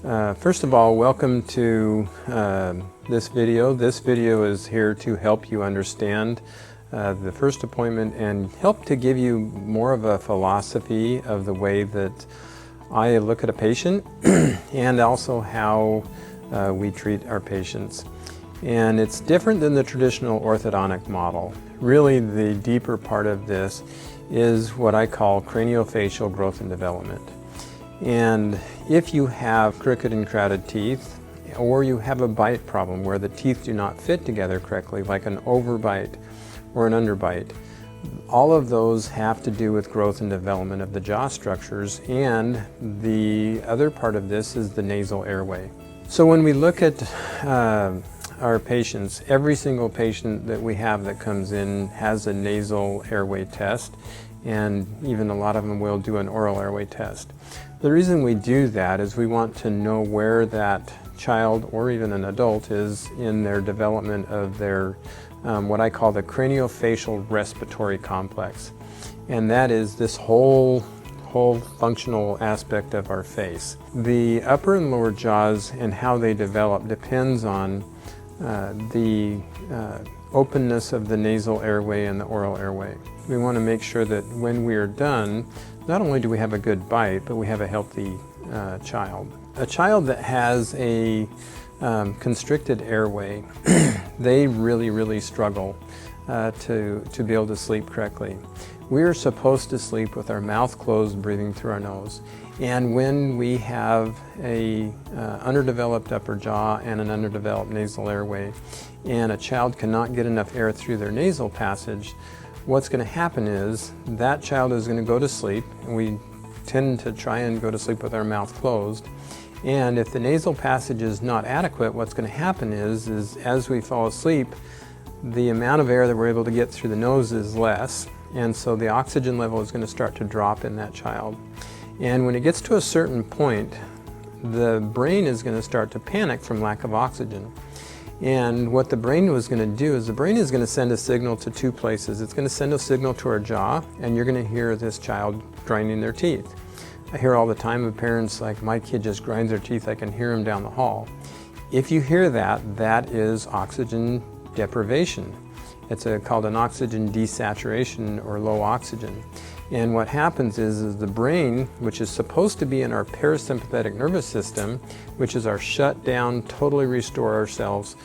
First of all, welcome to this video. This video is here to help you understand the first appointment and help to give you more of a philosophy of the way that I look at a patient and also how we treat our patients. And it's different than the traditional orthodontic model. Really, the deeper part of this is what I call craniofacial growth and development. And if you have crooked and crowded teeth, or you have a bite problem where the teeth do not fit together correctly, like an overbite or an underbite, all of those have to do with growth and development of the jaw structures, and the other part of this is the nasal airway. So when we look at our patients, every single patient that we have that comes in has a nasal airway test, and even a lot of them will do an oral airway test. The reason we do that is we want to know where that child or even an adult is in their development of their what I call the craniofacial respiratory complex, and that is this whole functional aspect of our face. The upper and lower jaws and how they develop depends on the openness of the nasal airway and the oral airway. We want to make sure that when we are done, not only do we have a good bite, but we have a healthy child. A child that has a constricted airway, they really struggle to be able to sleep correctly. We are supposed to sleep with our mouth closed, breathing through our nose. And when we have a underdeveloped upper jaw and an underdeveloped nasal airway, and a child cannot get enough air through their nasal passage, what's going to happen is that child is going to go to sleep, and we tend to try and go to sleep with our mouth closed. And if the nasal passage is not adequate, what's going to happen is as we fall asleep, the amount of air that we're able to get through the nose is less, and so the oxygen level is going to start to drop in that child. And when it gets to a certain point, the brain is going to start to panic from lack of oxygen. And what the brain was going to do is the brain is going to send a signal to two places. It's going to send a signal to our jaw, and you're going to hear this child grinding their teeth. I hear all the time of parents like, my kid just grinds their teeth, I can hear him down the hall. If you hear that, that is oxygen deprivation. It's called an oxygen desaturation or low oxygen. And what happens is the brain, which is supposed to be in our parasympathetic nervous system, which is our shut down, totally restore ourselves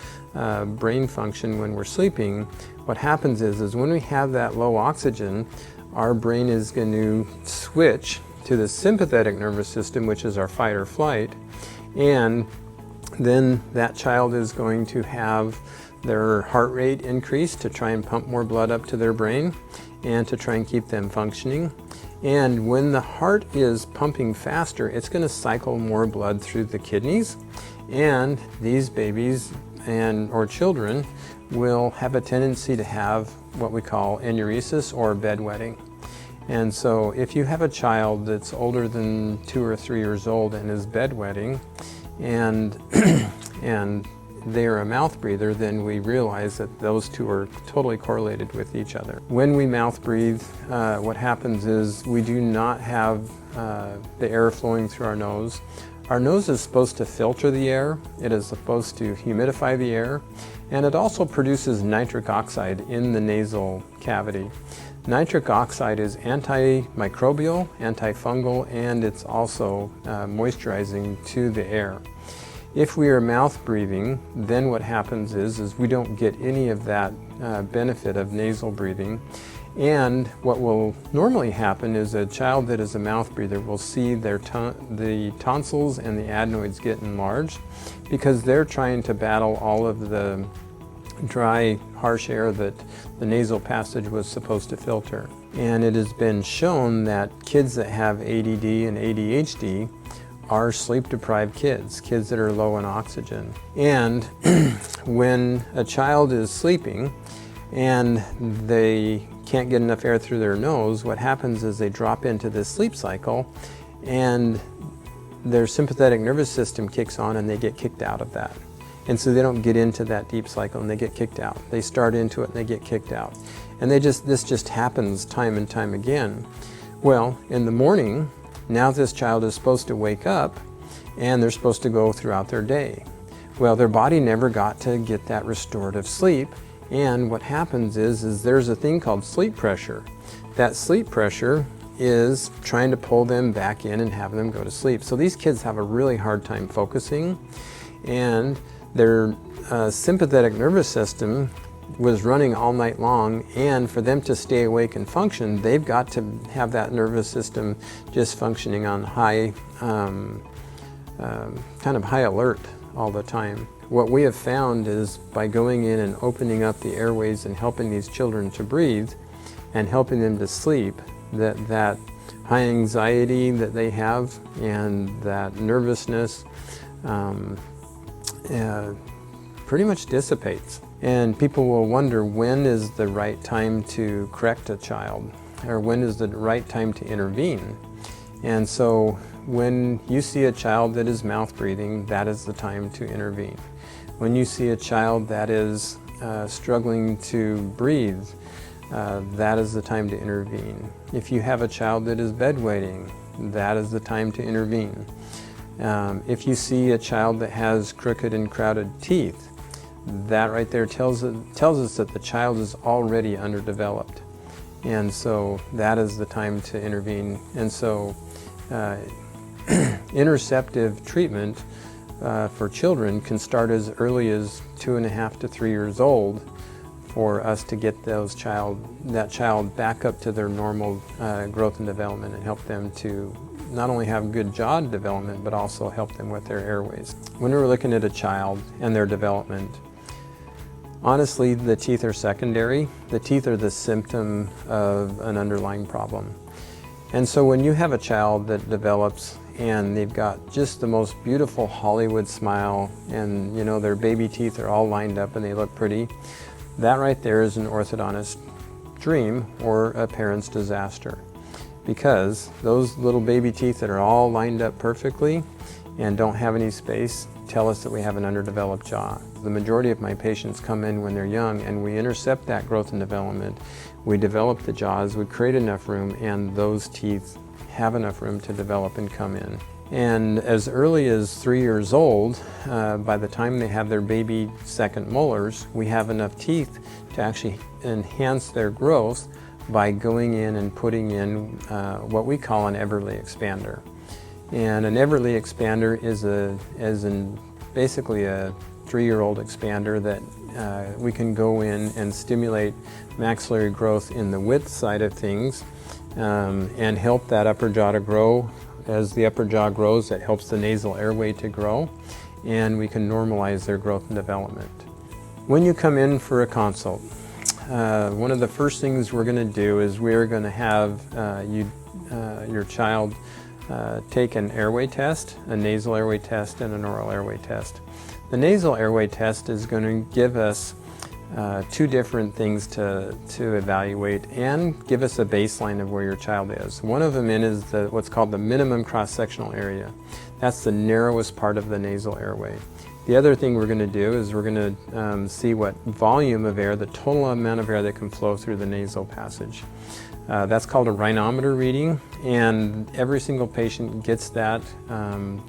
brain function when we're sleeping, what happens is when we have that low oxygen, our brain is going to switch to the sympathetic nervous system, which is our fight or flight, and then that child is going to have their heart rate increase to try and pump more blood up to their brain and to try and keep them functioning. And when the heart is pumping faster, it's going to cycle more blood through the kidneys, and these babies or children will have a tendency to have what we call enuresis or bedwetting. And so if you have a child that's older than 2 or 3 years old and is bedwetting and they're a mouth breather, then we realize that those two are totally correlated with each other. When we mouth breathe, what happens is we do not have the air flowing through our nose. Our nose is supposed to filter the air, it is supposed to humidify the air, and it also produces nitric oxide in the nasal cavity. Nitric oxide is antimicrobial, antifungal, and it's also moisturizing to the air. If we are mouth breathing, then what happens is we don't get any of that benefit of nasal breathing. And what will normally happen is a child that is a mouth breather will see the tonsils and the adenoids get enlarged because they're trying to battle all of the dry, harsh air that the nasal passage was supposed to filter. And it has been shown that kids that have ADD and ADHD are sleep-deprived kids that are low in oxygen. And when a child is sleeping and they can't get enough air through their nose, what happens is they drop into this sleep cycle and their sympathetic nervous system kicks on and they get kicked out of that. And so they don't get into that deep cycle and they get kicked out. They start into it and they get kicked out. And this just happens time and time again. Well, in the morning, now this child is supposed to wake up and they're supposed to go throughout their day. Well, their body never got to get that restorative sleep, and what happens is there's a thing called sleep pressure. That sleep pressure is trying to pull them back in and have them go to sleep. So these kids have a really hard time focusing, and their sympathetic nervous system was running all night long, and for them to stay awake and function, they've got to have that nervous system just functioning on high, kind of high alert all the time. What we have found is by going in and opening up the airways and helping these children to breathe and helping them to sleep, that high anxiety that they have and that nervousness pretty much dissipates. And people will wonder, when is the right time to correct a child, or when is the right time to intervene? And so when you see a child that is mouth breathing, that is the time to intervene. When you see a child that is struggling to breathe, that is the time to intervene. If you have a child that is bedwetting, that is the time to intervene. If you see a child that has crooked and crowded teeth, that right there tells us that the child is already underdeveloped. And so that is the time to intervene. And so interceptive treatment for children can start as early as 2.5 to 3 years old for us to get that child back up to their normal growth and development, and help them to not only have good jaw development, but also help them with their airways. When we're looking at a child and their development, honestly, the teeth are secondary. The teeth are the symptom of an underlying problem. And so when you have a child that develops and they've got just the most beautiful Hollywood smile, and you know, their baby teeth are all lined up and they look pretty, that right there is an orthodontist dream or a parent's disaster. Because those little baby teeth that are all lined up perfectly and don't have any space tell us that we have an underdeveloped jaw. The majority of my patients come in when they're young, and we intercept that growth and development. We develop the jaws, we create enough room, and those teeth have enough room to develop and come in. And as early as 3 years old, by the time they have their baby second molars, we have enough teeth to actually enhance their growth by going in and putting in what we call an Everly expander. And an Everly expander is basically a 3-year-old expander that we can go in and stimulate maxillary growth in the width side of things and help that upper jaw to grow. As the upper jaw grows, that helps the nasal airway to grow, and we can normalize their growth and development. When you come in for a consult, one of the first things we're going to do is we're going to have your child take an airway test, a nasal airway test, and an oral airway test. The nasal airway test is going to give us two different things to evaluate and give us a baseline of where your child is. One of them is what's called the minimum cross-sectional area. That's the narrowest part of the nasal airway. The other thing we're going to do is we're going to see what volume of air, the total amount of air that can flow through the nasal passage. That's called a rhinometer reading, and every single patient gets that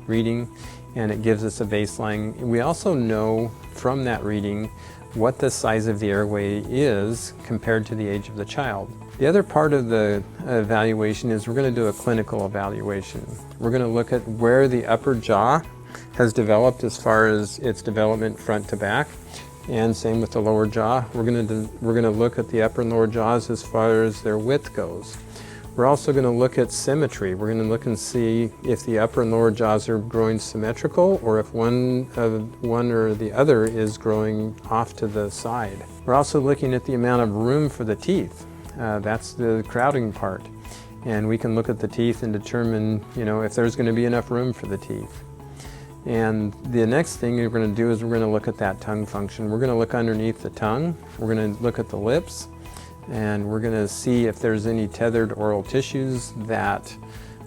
reading, and it gives us a baseline. We also know from that reading what the size of the airway is compared to the age of the child. The other part of the evaluation is we're going to do a clinical evaluation. We're going to look at where the upper jaw has developed as far as its development front to back, and same with the lower jaw. We're going to look at the upper and lower jaws as far as their width goes. We're also going to look at symmetry. We're going to look and see if the upper and lower jaws are growing symmetrical, or if one or the other is growing off to the side. We're also looking at the amount of room for the teeth. That's the crowding part. And we can look at the teeth and determine, if there's going to be enough room for the teeth. And the next thing we're going to do is we're going to look at that tongue function. We're going to look underneath the tongue. We're going to look at the lips. And we're going to see if there's any tethered oral tissues that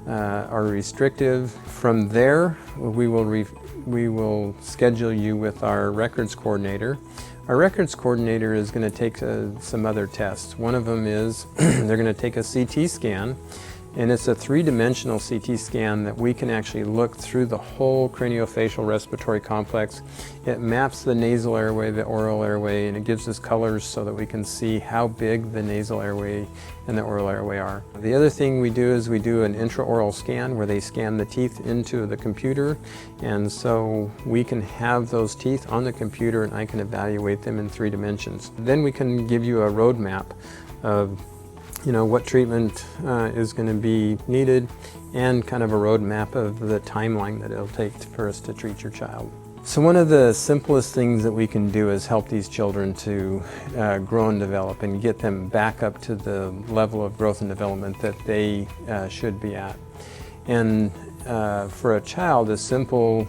are restrictive. From there, we will schedule you with our records coordinator. Our records coordinator is going to take some other tests. One of them is they're going to take a CT scan, And it's a three-dimensional CT scan that we can actually look through the whole craniofacial respiratory complex. It maps the nasal airway, the oral airway, and it gives us colors so that we can see how big the nasal airway and the oral airway are. The other thing we do is we do an intraoral scan where they scan the teeth into the computer, and so we can have those teeth on the computer and I can evaluate them in 3 dimensions. Then we can give you a roadmap of what treatment is going to be needed and kind of a roadmap of the timeline that it'll take for us to treat your child. So one of the simplest things that we can do is help these children to grow and develop and get them back up to the level of growth and development that they should be at. And for a child, a simple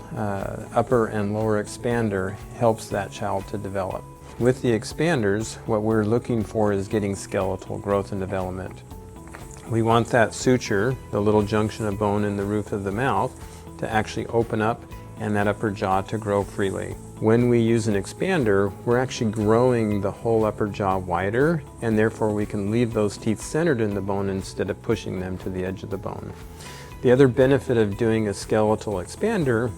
upper and lower expander helps that child to develop. With the expanders, what we're looking for is getting skeletal growth and development. We want that suture, the little junction of bone in the roof of the mouth, to actually open up and that upper jaw to grow freely. When we use an expander, we're actually growing the whole upper jaw wider, and therefore we can leave those teeth centered in the bone instead of pushing them to the edge of the bone. The other benefit of doing a skeletal expander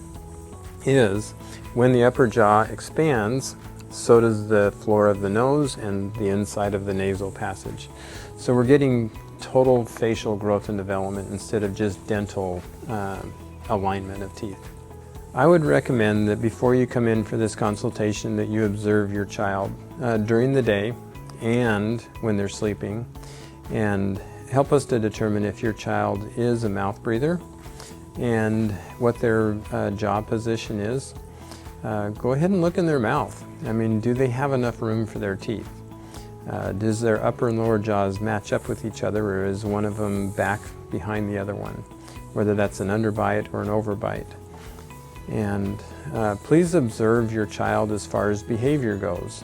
is when the upper jaw expands, so does the floor of the nose and the inside of the nasal passage. So we're getting total facial growth and development instead of just dental alignment of teeth. I would recommend that before you come in for this consultation that you observe your child during the day and when they're sleeping, and help us to determine if your child is a mouth breather and what their jaw position is. Go ahead and look in their mouth. I mean, do they have enough room for their teeth? Does their upper and lower jaws match up with each other, or is one of them back behind the other one? Whether that's an underbite or an overbite. And please observe your child as far as behavior goes.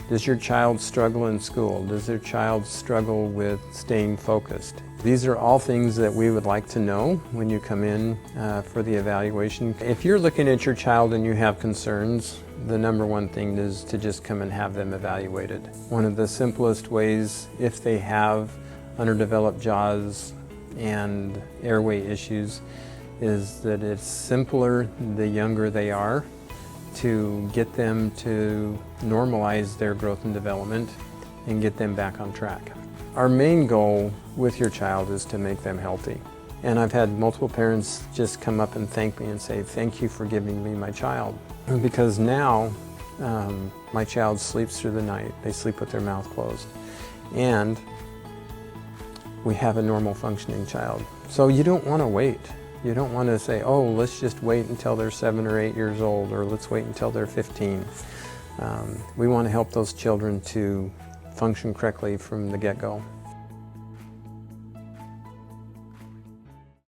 Does your child struggle in school? Does their child struggle with staying focused? These are all things that we would like to know when you come in for the evaluation. If you're looking at your child and you have concerns, the number one thing is to just come and have them evaluated. One of the simplest ways, if they have underdeveloped jaws and airway issues, is that it's simpler the younger they are to get them to normalize their growth and development and get them back on track. Our main goal with your child is to make them healthy. And I've had multiple parents just come up and thank me and say, "Thank you for giving me my child." Because now my child sleeps through the night. They sleep with their mouth closed. And we have a normal functioning child. So you don't want to wait. You don't want to say, oh, let's just wait until they're 7 or 8 years old, or let's wait until they're 15. We want to help those children to function correctly from the get-go.